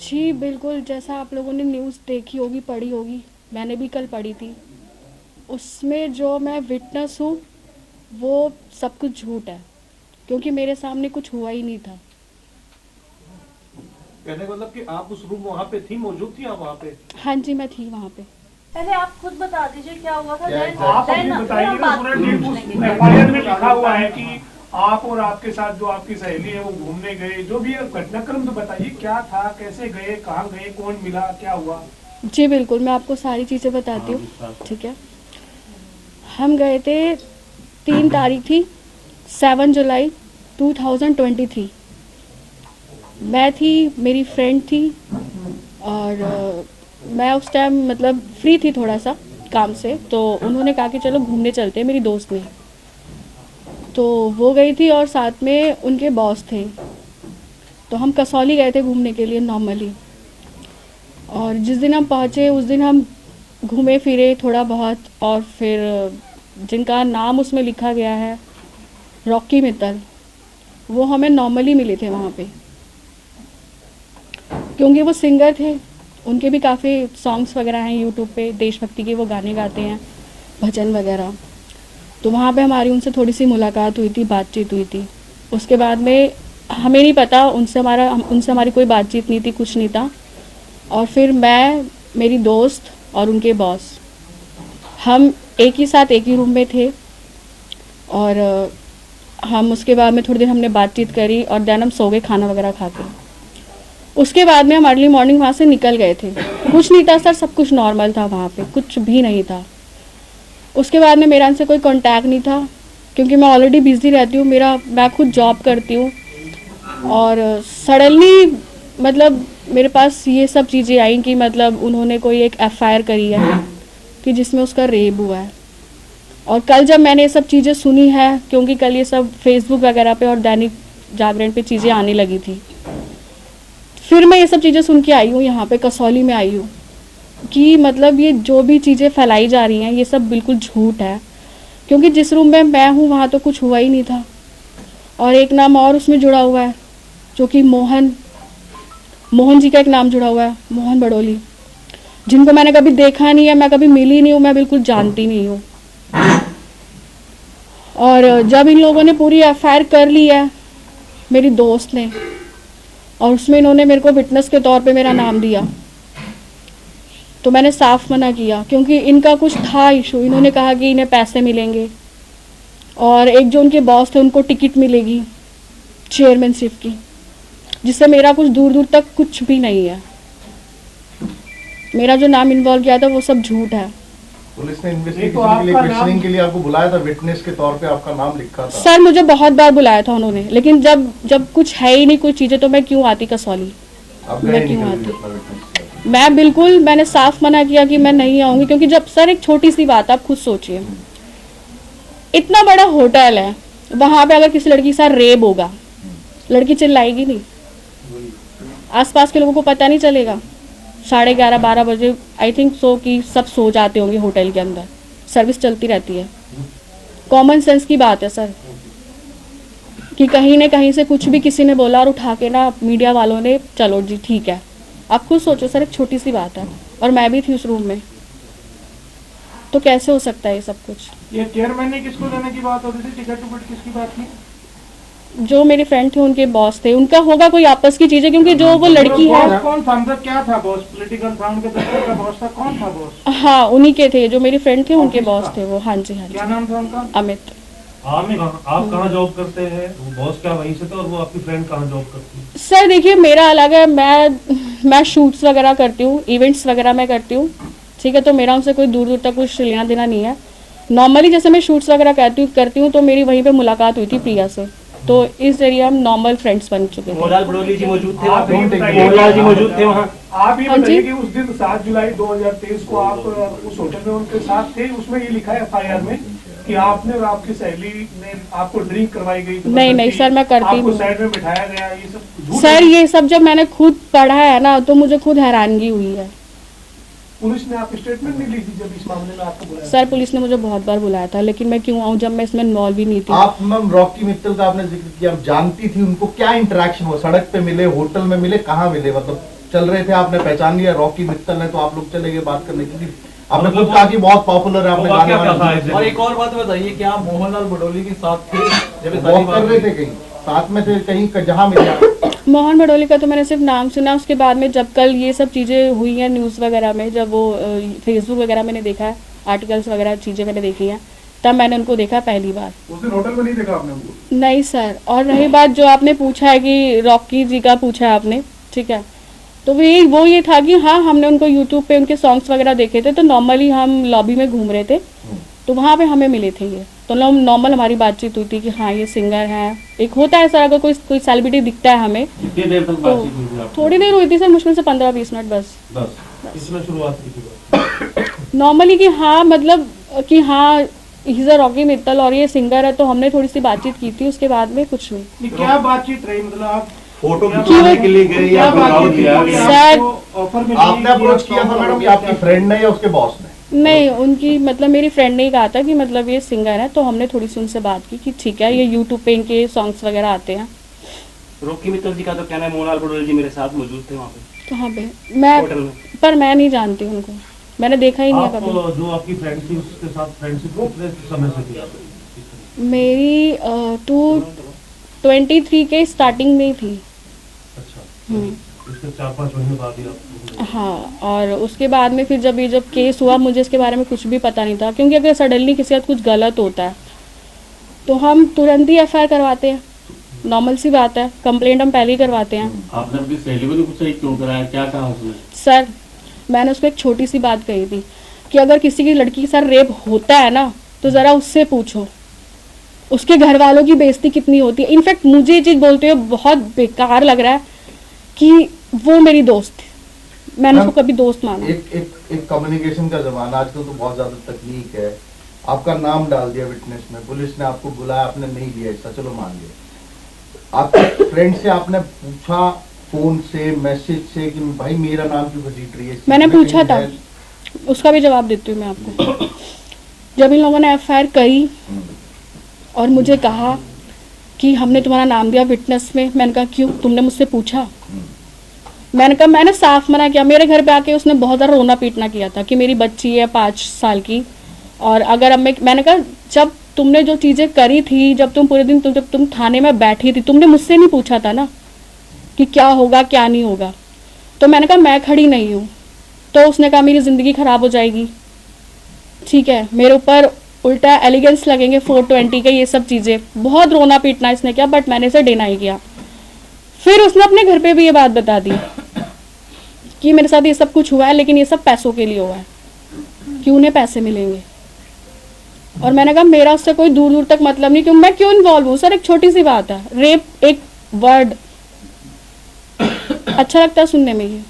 जी बिल्कुल, जैसा आप लोगों ने न्यूज़ देखी होगी, पढ़ी होगी, मैंने भी कल पढ़ी थी। उसमें जो मैं विटनेस हूँ वो सब कुछ झूठ है, क्योंकि मेरे सामने कुछ हुआ ही नहीं था। कहने का मतलब कि आप उस रूम वहाँ पे थी, मौजूद थी आप वहाँ पे? हाँ जी, मैं थी वहाँ पे। पहले आप खुद बता दीजिए क्या हुआ था। आप अपनी बताइए ना, पूरा डीप एफआईआर में लिखा हुआ है कि आप और आपके साथ जो आपकी सहेली है वो घूमने गए, जो भी घटनाक्रम तो बताइए, क्या था, कैसे गए, कहाँ गए, कौन मिला, क्या हुआ? जी बिल्कुल, मैं आपको सारी चीज़ें बताती हूँ, ठीक है। हम गए थे, 3 तारीख थी, 7 जुलाई 2023। मैं थी, मेरी फ्रेंड थी, और मैं उस टाइम मतलब फ्री थी थोड़ा सा काम से, तो उन्होंने कहा कि चलो घूमने चलते हैं, मेरी दोस्त ने। तो वो गई थी और साथ में उनके बॉस थे। तो हम कसौली गए थे घूमने के लिए नॉर्मली। और जिस दिन हम पहुँचे उस दिन हम घूमे फिरे थोड़ा बहुत, और फिर जिनका नाम उसमें लिखा गया है रॉकी मित्तल, वो हमें नॉर्मली मिले थे वहाँ पे, क्योंकि वो सिंगर थे। उनके भी काफ़ी सॉन्ग्स वगैरह हैं यूट्यूब पे, देशभक्ति के वो गाने गाते हैं, भजन वगैरह। तो वहाँ पे हमारी उनसे थोड़ी सी मुलाकात हुई थी, बातचीत हुई थी। उसके बाद में हमें नहीं पता, उनसे हमारी कोई बातचीत नहीं थी, कुछ नहीं था। और फिर मैं, मेरी दोस्त और उनके बॉस, हम एक ही साथ एक ही रूम में थे। और हम उसके बाद में थोड़ी देर हमने बातचीत करी और देन हम सो गए खाना वगैरह खा के। उसके बाद में हम अर्ली मॉर्निंग वहाँ से निकल गए थे। कुछ नहीं था सर, सब कुछ नॉर्मल था वहाँ पे, कुछ भी नहीं था। उसके बाद में मेरा उनसे कोई कांटेक्ट नहीं था, क्योंकि मैं ऑलरेडी बिज़ी रहती हूँ, मैं खुद जॉब करती हूँ। और सडनली मतलब मेरे पास ये सब चीज़ें आई कि मतलब उन्होंने कोई एक एफआईआर करी है कि जिसमें उसका रेप हुआ है। और कल जब मैंने ये सब चीज़ें सुनी है, क्योंकि कल ये सब फेसबुक वगैरह पे और दैनिक जागरण पे चीज़ें आने लगी थी, फिर मैं ये सब चीज़ें सुन के आई हूँ, यहाँ पे कसौली में आई हूँ कि मतलब ये जो भी चीज़ें फैलाई जा रही हैं ये सब बिल्कुल झूठ है। क्योंकि जिस रूम में मैं हूँ वहाँ तो कुछ हुआ ही नहीं था। और एक नाम और उसमें जुड़ा हुआ है, जो कि मोहन जी का एक नाम जुड़ा हुआ है, मोहन बड़ोली, जिनको मैंने कभी देखा नहीं है, मैं कभी मिली नहीं हूँ, मैं बिल्कुल जानती नहीं हूँ। और जब इन लोगों ने पूरी एफआईआर कर ली है, मेरी दोस्त ने, और उसमें इन्होंने मेरे को विटनेस के तौर पे मेरा नाम दिया, तो मैंने साफ मना किया, क्योंकि इनका कुछ था इशू। इन्होंने कहा कि इन्हें पैसे मिलेंगे, और एक जो उनके बॉस थे उनको टिकट मिलेगी चेयरमैनशिप की, जिससे मेरा कुछ दूर दूर तक कुछ भी नहीं है। मेरा जो नाम इन्वॉल्व किया था वो सब झूठ है। पुलिस ने इन्वेस्टिगेशन के लिए, क्वेश्चनिंग के लिए आपको बुलाया था, विटनेस के तौर पे आपका नाम लिखा था? सर मुझे बहुत बार बुलाया था उन्होंने, लेकिन जब कुछ है ही नहीं, कुछ चीज़ें, तो मैं क्यों आती कसौली? मैं क्यों आती? मैंने साफ मना किया कि मैं नहीं आऊँगी। क्योंकि जब सर, एक छोटी सी बात आप खुद सोचिए, इतना बड़ा होटल है, वहाँ पे अगर किसी लड़की के साथ रेप होगा, लड़की चिल्लाएगी नहीं? आसपास के लोगों को पता नहीं चलेगा? 11:30-12 बजे आई थिंक सो कि सब सो जाते होंगे होटल के अंदर, सर्विस चलती रहती है। कॉमन सेंस की बात है सर, कि कहीं न कहीं से कुछ भी किसी ने बोला और उठा के ना मीडिया वालों ने, चलो जी ठीक है। आप खुद सोचो सर, एक छोटी सी बात है, और मैं भी थी उस रूम में, तो कैसे हो सकता है ये सब कुछ? ये चेयरमैन ने किसको देने की बात होती थी, टिकट टुकट किसकी बात थी? जो मेरे फ्रेंड थे उनके बॉस थे, उनका होगा कोई आपस की चीजें, क्योंकि जो वो लड़की है। कौन था अंदर, क्या था बॉस? पॉलिटिकल था, उनके दफ्तर का बॉस था, कौन था बॉस? हाँ, उन्हीं के थे, जो मेरे फ्रेंड थे उनके बॉस थे वो। हाँ जी, हाँ क्या जी। नाम था उनका? अमित। आप कहाँ जॉब करते हैं? वो बॉस क्या वहीं से था, और वो आपकी फ्रेंड कहाँ जॉब करती है? सर देखिए, मेरा अलग है, मैं शूट्स वगैरह करती हूँ, इवेंट्स वगैरह मैं करती हूँ, ठीक है। तो मेरा उनसे कोई दूर दूर तक कुछ लेना देना नहीं है। नॉर्मली जैसे मैं शूट्स वगैरह करती हूँ, तो मेरी वहीं पे मुलाकात हुई थी प्रिया से, तो इस जरिए हम नॉर्मल फ्रेंड्स बन चुके थे। मोहनलाल बड़ोली जी मौजूद थे वहाँ? मोहनलाल जी मौजूद थे वहाँ? आप ये बताइए कि उस दिन 7 जुलाई 2023 को आप उस होटल में उनके साथ थे। उसमें ये लिखा है एफआईआर में कि आपने और आपकी सहेली ने आपको ड्रिंक करवाई गई? नहीं सर, मैं करती आपको हूँ। साइड में बिठाया गया, ये सब सर ये सब जब मैंने खुद पढ़ा है ना, तो मुझे खुद हैरानगी हुई है। पुलिस ने आप स्टेटमेंट नहीं ली थी जब इस मामले में आपको बुलाया? सर पुलिस ने मुझे बहुत बार बुलाया था, लेकिन मैं क्यों आऊँ जब मैं इसमें इन्वॉल्व ही नहीं थी। आप मैम रॉकी मित्तल का आपने जिक्र किया, आप जानती थी उनको? क्या इंटरेक्शन हुआ? सड़क पे मिले, होटल में मिले, कहाँ मिले? मतलब चल रहे थे, आपने पहचान लिया रॉकी मित्तल है, तो आप लोग चले गए बात करने, क्योंकि आपने मतलब खुद कहा कि बहुत पॉपुलर है, आपने वो गाने वाकया क्या था वाने exactly? और एक और बात बताइए, क्या आप मोहनलाल बडोली के साथ थे जब ये सारी वॉक कर बात रहे हुई? थे, कहीं साथ में थे, कहीं जहाँ मिले? मोहन भडोली का तो मैंने सिर्फ नाम सुना, उसके बाद में जब कल ये सब चीज़ें हुई हैं न्यूज़ वगैरह में, जब वो फेसबुक वगैरह मैंने देखा है, आर्टिकल्स वगैरह चीज़ें मैंने देखी हैं, तब मैंने उनको देखा पहली बार। उस दिन होटल में नहीं देखा आपने उनको? नहीं सर। और रही बात जो आपने पूछा है कि रॉकी जी का पूछा है आपने, ठीक है, तो वो ये था कि हाँ हमने उनको यूट्यूब पे उनके सॉन्ग्स वगैरह देखे थे, तो नॉर्मली हम लॉबी में घूम रहे थे, तो वहाँ पे हमें मिले थे ये, तो नॉर्मल हमारी बातचीत हुई थी कि हाँ ये सिंगर हैं। एक होता है सर, अगर कोई सेलिब्रिटी दिखता है हमें, कितनी देर तक बातचीत हुई थी आपकी? थोड़ी देर हुई थी सर, मुश्किल से 15-20 मिनट बस। बस इसमें शुरुआत की थी। नॉर्मली कि हाँ मतलब कि हाँ he is a Rocky Mittal और ये सिंगर है, तो हमने थोड़ी सी बातचीत की थी, उसके बाद में कुछ नहीं। क्या बातचीत रही, मतलब आप फोटो खिंचवाने के लिए गए या बातचीत किया? हुई? सर, आपको ऑफर में आपने अप्रोच किया था मैडम, या आपकी फ्रेंड ने या उसके बॉस ने? नहीं, उनकी मतलब मेरी फ्रेंड ने ही कहा था कि मतलब ये सिंगर है, तो हमने थोड़ी सी उनसे बात की कि ठीक है ये यूट्यूब पे इनके सॉन्ग्स वगैरह आते हैं। रॉकी मित्तल जी का तो कहना है मोहनलाल बडोली जी मेरे साथ मौजूद थे वहाँ पे कहाँ पे? मैं होटल में। पर मैं नहीं जानती उनको, मैंने देखा ही नहीं है आप कभी। जो आपकी फ्रेंड थी उसके साथ फ्रेंडशिप कितने समय से थी आपकी? मेरी 2023 के स्टार्टिंग में ही थी। अच्छा, उसके 4-5 महीने बाद ही आप? हाँ, और उसके बाद में फिर जब केस हुआ, मुझे इसके बारे में कुछ भी पता नहीं था, क्योंकि अगर सडनली किसी के साथ कुछ गलत होता है तो हम तुरंत ही एफआईआर करवाते हैं, नॉर्मल सी बात है, कंप्लेंट हम पहले ही करवाते हैं। आपने अपनी सहेली को कुछ सही क्यों कराया, क्या कहा उसने? सर मैंने उसको एक छोटी सी बात कही थी कि अगर किसी की लड़की के साथ रेप होता है ना, तो ज़रा उससे पूछो उसके घर वालों की बेइज्जती कितनी होती है। इनफैक्ट मुझे ये चीज़ बोलते हुए बहुत बेकार लग रहा है कि वो मेरी दोस्त थी, मैंने उसको कभी दोस्त माना। एक कम्युनिकेशन का जमाना, आजकल तो बहुत ज्यादा तकनीक है, आपका नाम डाल दिया विटनेस में, पुलिस ने आपको बुलाया, आपने नहीं लिया हिस्सा, चलो मान लिया, आपके फ्रेंड से आपने पूछा फोन से, मैसेज से कि भाई मेरा नाम क्यों घसीट रही है? मैंने पूछा था, उसका भी जवाब देती हूँ मैं आपको। जब इन लोगों ने एफआईआर करी और मुझे कहा कि हमने तुम्हारा नाम दिया विटनेस में, मैंने कहा क्यों, तुमने मुझसे पूछा? मैंने कहा, मैंने साफ मना किया। मेरे घर पे आके उसने बहुत ज़्यादा रोना पीटना किया था कि मेरी बच्ची है 5 साल की, और अगर अब मैंने कहा जब तुमने जो चीज़ें करी थी, जब तुम पूरे दिन जब तुम थाने में बैठी थी, तुमने मुझसे नहीं पूछा था ना कि क्या होगा क्या नहीं होगा। तो मैंने कहा मैं खड़ी नहीं हूँ, तो उसने कहा मेरी ज़िंदगी ख़राब हो जाएगी, ठीक है, मेरे ऊपर उल्टा एलिगेंस लगेंगे 420 के, ये सब चीज़ें, बहुत रोना पीटना इसने किया, बट मैंने इसे डिनाई किया। फिर उसने अपने घर पे भी ये बात बता दी कि मेरे साथ ये सब कुछ हुआ है, लेकिन ये सब पैसों के लिए हुआ है, कि उन्हें पैसे मिलेंगे। और मैंने कहा मेरा उससे कोई दूर दूर तक मतलब नहीं, क्यों मैं क्यों इन्वॉल्व हूँ सर? एक छोटी सी बात है, रेप एक वर्ड अच्छा लगता है सुनने में। ये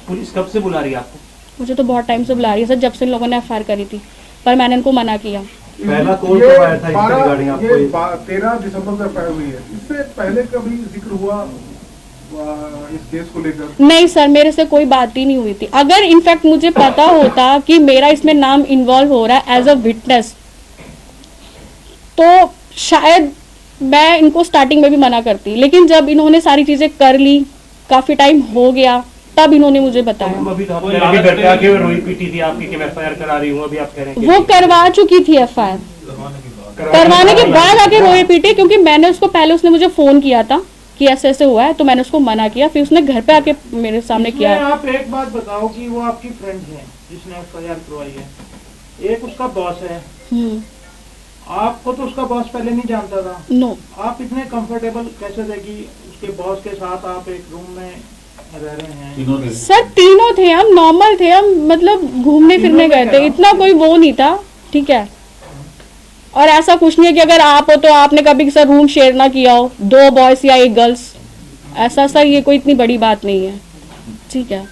पुलिस कब से बुला रही है आपको? मुझे तो बहुत टाइम से बुला रही है सर, जब से इन लोगों ने एफआईआर करी थी, पर मैंने इनको मना किया। पहला कॉल कब आया था इसके रिगार्डिंग आपको? ये 13 दिसंबर से एफआईआर हुई है, इससे पहले कभी जिक्र हुआ इस केस को लेकर? नहीं सर, मेरे से कोई बात ही नहीं हुई थी। अगर इनफैक्ट मुझे पता होता कि मेरा इसमें नाम इन्वॉल्व हो रहा है एज अ विटनेस, तो शायद मैं इनको स्टार्टिंग में भी मना करती, लेकिन जब इन्होंने सारी चीजें कर ली, काफी टाइम हो गया, तब इन्होंने मुझे बताया। अभी तो आपने अभी घर पे आके रोई पीटी थी आपकी कि मैं एफआईआर करा रही हूँ, अभी आप कह रहे हैं वो करवा चुकी थी एफआईआर, करवाने के बाद आके रोए पीटे, क्योंकि मैंने उसको पहले, उसने मुझे फोन किया था कि ऐसे ऐसे हुआ है, तो मैंने उसको मना किया, फिर उसने घर पे आके मेरे सामने किया। आप एक बात बताओ कि वो आपकी फ्रेंड है जिसने एफआईआर करवाई है, एक उसका बॉस है, आपको तो उसका बॉस पहले नहीं जानता था, नो, आप इतने कंफर्टेबल कैसे थे कि उसके बॉस के साथ आप एक रूम में रह रहे हैं? सर तीनों थे हम, नॉर्मल थे हम, मतलब घूमने फिरने गए थे, इतना कोई वो नहीं था, ठीक है। और ऐसा कुछ नहीं है कि अगर आप हो तो आपने कभी सर रूम शेयर ना किया हो, 2 बॉयज या 1 गर्ल्स, ऐसा सर ये कोई इतनी बड़ी बात नहीं है, ठीक है।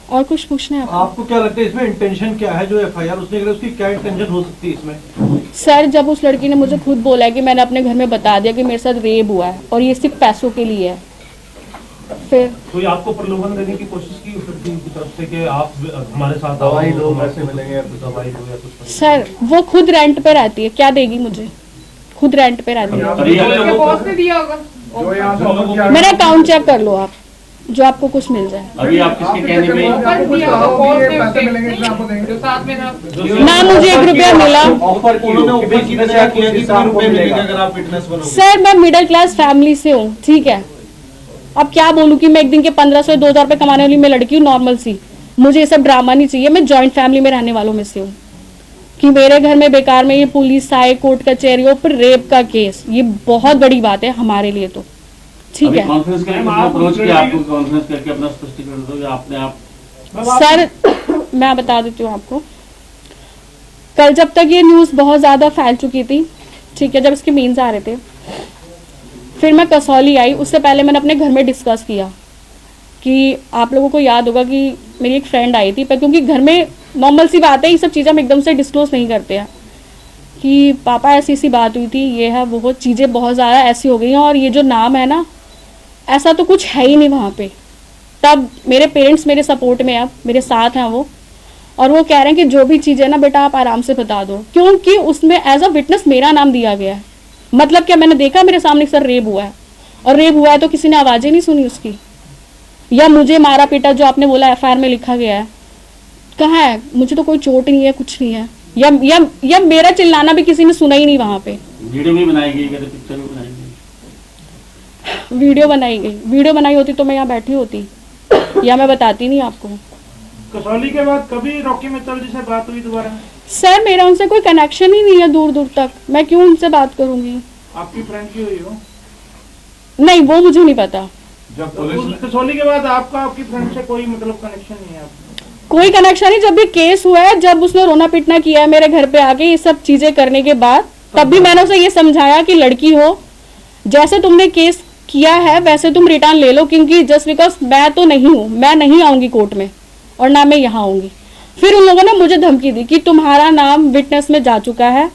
और कुछ पूछना है आपको क्या लगता है इसमें इंटेंशन क्या है? जो एफआईआर उसने करी, उसकी क्या इंटेंशन हो सकती है इसमें? सर जब उस लड़की ने मुझे खुद बोला है कि मैंने अपने घर में बता दिया कि मेरे साथ रेप हुआ है और ये सिर्फ पैसों के लिए है, फिर कोई आपको प्रलोभन देने की कोशिश की उस लड़की की तरफ से कि आप हमारे साथ आओ, दवाई लो, हम पैसे आपको मिलेंगे, दवाई दो या कुछ? सर वो खुद रेंट पे रहती है, क्या देगी मुझे? खुद रेंट पे रहती है। बॉस ने दिया होगा? जो यहाँ से ऑफर किया मेरा अकाउंट चेक कर लो आप, जो आपको कुछ मिल जाए। अभी आप किसके कहने पे पैसे मिलेंगे इसमें आपको देंगे। ना मुझे 1 रुपया मिला। ऑफर उन्होंने ऊपर सीधा क्या किया कि 3 रुपए मिलेगा अगर आप फिटनेस बनोगे। सर मैं मिडिल क्लास फैमिली से हूँ, ठीक है। अब क्या बोलूँ कि मैं एक दिन के 1500-2000 रुपए कमाने वाली मैं लड़की हूँ, नॉर्मल सी। मुझे ये सब ड्रामा नहीं चाहिए। मैं जॉइंट फैमिली में रहने वालों में से हूँ कि मेरे घर में बेकार में ये पुलिस आए, कोर्ट कचहरियों पर रेप का केस, ये बहुत बड़ी बात है हमारे लिए तो, ठीक है। कॉन्फ्रेंस करके अप्रोच किया आपको, कॉन्फ्रेंस करके अपना स्पष्टीकरण दो या आपने आप सर मैं बता देती हूँ आपको, कल जब तक ये न्यूज़ बहुत ज़्यादा फैल चुकी थी, ठीक है, जब इसके मीन्स आ रहे थे, फिर मैं कसौली आई। उससे पहले मैंने अपने घर में डिस्कस किया कि आप लोगों को याद होगा कि मेरी एक फ्रेंड आई थी, पर क्योंकि घर में नॉर्मल सी बात है, ये सब चीज़ें हम एकदम से डिस्क्लोज नहीं करते हैं कि पापा ऐसी सी बात हुई थी, ये है वो, चीज़ें बहुत ज़्यादा ऐसी हो गई हैं और ये जो नाम है ना, ऐसा तो कुछ है ही नहीं वहाँ पे। तब मेरे पेरेंट्स मेरे सपोर्ट में, अब मेरे साथ हैं वो, और वो कह रहे हैं कि जो भी चीज़ है ना बेटा आप आराम से बता दो, क्योंकि उसमें एज अ विटनेस मेरा नाम दिया गया है। मतलब क्या, मैंने देखा मेरे सामने सर रेप हुआ है, और रेप हुआ है तो किसी ने आवाज़ें नहीं सुनी उसकी, या मुझे मारा पीटा जो आपने बोला FIR में लिखा गया है, कहाँ है? मुझे तो कोई चोट नहीं है, कुछ नहीं है, या मेरा चिल्लाना भी किसी ने सुना ही नहीं वहाँ पे। वीडियो भी बनाई गई, पिक्चर भी बनाई गई, वीडियो बनाई गई, वीडियो बनाई होती तो मैं यहाँ बैठी होती, या मैं बताती नहीं आपको। कसौली के बाद कभी रॉकी मित्तल जी से बात हुई दोबारा? सर मेरा उनसे कोई कनेक्शन ही नहीं है दूर दूर तक, मैं क्यों उनसे बात करूंगी? आपकी फ्रेंड की हुई हो? नहीं वो मुझे नहीं पता। जब पुलिस कसौली के बाद आपका आपकी फ्रेंड से कोई मतलब कनेक्शन नहीं है आपका? कोई कनेक्शन नहीं। जब भी केस हुआ है, जब उसने रोना पीटना किया है मेरे घर पे आके, ये सब चीजें करने के बाद, तब भी मैंने उसे ये समझाया कि लड़की हो, जैसे तुमने केस किया है वैसे तुम रिटर्न ले लो, क्योंकि जस्ट बिकॉज मैं तो नहीं हूँ, मैं नहीं आऊंगी कोर्ट में और ना मैं यहाँ आऊंगी। फिर उन लोगों ने मुझे धमकी दी कि तुम्हारा नाम विटनेस में जा चुका है,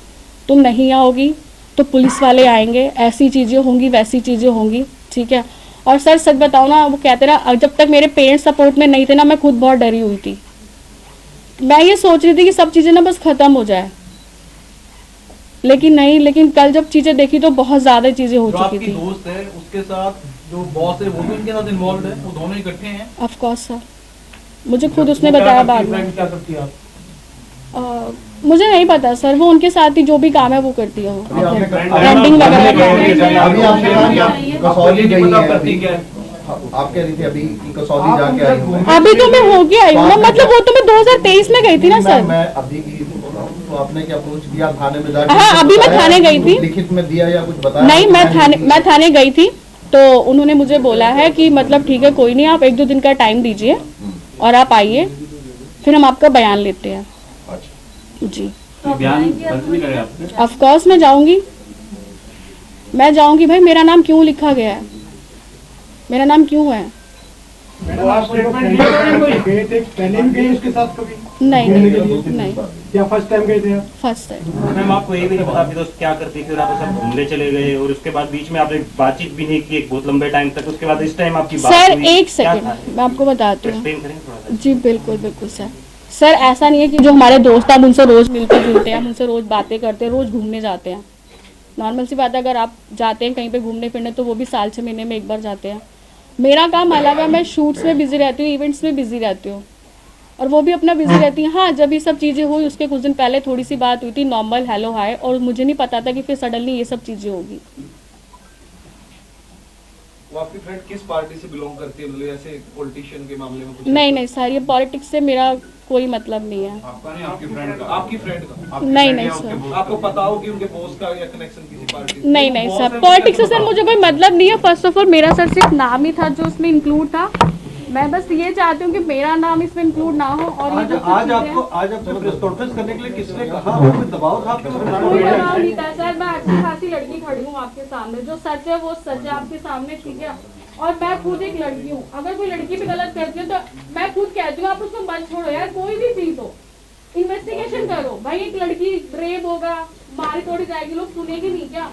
तुम नहीं आओगी तो पुलिस वाले आएंगे, ऐसी चीजें होंगी वैसी चीजें होंगी, ठीक है। और सर सच बताओ ना, वो कहते ना जब तक मेरे पेरेंट्स सपोर्ट में नहीं थे ना, मैं खुद बहुत डरी हुई थी। मैं ये सोच रही थी कि सब चीजें ना बस खत्म हो जाए, लेकिन नहीं। लेकिन कल जब चीजें देखी तो बहुत ज्यादा चीजें हो जो चुकी आपकी थी। दोस्त है उसके साथ जो बॉस है वो भी उनके साथ इन्वॉल्व है, वो दोनों इकट्ठे हैं? ऑफ कोर्स सर, मुझे खुद उसने बताया बाद में। क्या करती है आप? मुझे नहीं पता सर, वो उनके साथ ही जो भी काम है वो करती है, वो अभी आपने ब्रांडिंग वगैरह करती है। अभी आपने कहा कि आप कसौली गई हैं, करती क्या है? आप कह रही थी अभी कि कसौली जाके आई हूँ। अभी तो मैं होके आई हूँ ना, मतलब वो तो मैं 2023 में गई थी ना सर। मैं अभी की बोल रहा हूँ, तो आपने क्या अप्रोच दिया थाने में जाके? हाँ, अभी मैं थाने गई थी। लिखित में दिया या कुछ बताया? नहीं, मैं थाने गई थी, तो उन्होंने मुझे बोला है कि मतलब ठीक है कोई नहीं, आप 1-2 दिन का टाइम दीजिए और आप आइए, फिर हम आपका बयान लेते हैं। अच्छा जी बयान दर्ज नहीं करेगा आपने? ऑफ कोर्स मैं जाऊंगी भाई। मेरा नाम क्यों लिखा गया है, मेरा नाम क्यों है? तो आप स्टेटमेंट लिए थे कोई? गए थे पहले भी गए उसके साथ कभी? नहीं, या फर्स्ट टाइम गए थे आप? First time. मैम आपको ये भी नहीं पता आपकी दोस्त क्या करती थी और आप सब घूमने चले गए और उसके बाद बीच में आपने बातचीत भी नहीं की एक बहुत लंबे टाइम तक, उसके बाद इस टाइम आपकी बात सर हुई, एक क्या सेकंड था? मैं आपको बताती हूँ। एक्सप्लेन करें थोड़ा सा। जी बिल्कुल बिल्कुल सर ऐसा नहीं है कि जो हमारे दोस्त हैं हम उनसे रोज मिलते जुलते हैं, हम उनसे रोज बातें करते हैं, रोज घूमने जाते हैं। नॉर्मल सी बात है, अगर आप जाते हैं कहीं पे घूमने फिरने तो वो भी साल 6 महीने में एक बार जाते हैं। मेरा काम अलग है, मैं शूट्स में बिजी रहती हूँ, इवेंट्स में बिजी रहती हूँ, और वो भी अपना बिजी रहती है। हाँ, जब ये सब चीज़ें हुई उसके कुछ दिन पहले थोड़ी सी बात हुई थी, नॉर्मल हेलो हाय, और मुझे नहीं पता था कि फिर सडनली ये सब चीज़ें होगी। वो आपकी फ्रेंड किस पार्टी से बिलोंग करती है, मतलब ऐसे पॉलिटिशियन के मामले में कुछ? नहीं सर, ये पॉलिटिक्स से मेरा कोई मतलब नहीं है। आपका नहीं, आपकी फ्रेंड का? आपकी फ्रेंड का? नहीं सर, आपको पता हो कि उनके बॉस का या कनेक्शन किसी पार्टी से? नहीं सर, पॉलिटिक्स से सर मुझे कोई मतलब नहीं है। फर्स्ट ऑफ ऑल मेरा सर सिर्फ नाम ही था जो उसमें इंक्लूड था। मैं बस ये चाहती हूँ कि मेरा नाम इसमें इंक्लूड ना हो। और ये जो आज आपको प्रेस कॉन्फ्रेंस करने के लिए किसने कहा? कोई दबाव था आपके ऊपर? कोई दबाव नहीं था सर, मैं अच्छी खासी लड़की खड़ी हूँ आपके सामने, जो सच है वो सच है आपके सामने, ठीक है। और मैं खुद एक लड़की हूँ, अगर कोई लड़की भी गलत करती है तो मैं खुद कहती हूँ आप उसको मत छोड़ो यार, कोई भी चीज हो इन्वेस्टिगेशन करो भाई। एक लड़की रेप होगा, मारी तोड़ी जाएगी, लोग सुनेगी नहीं क्या?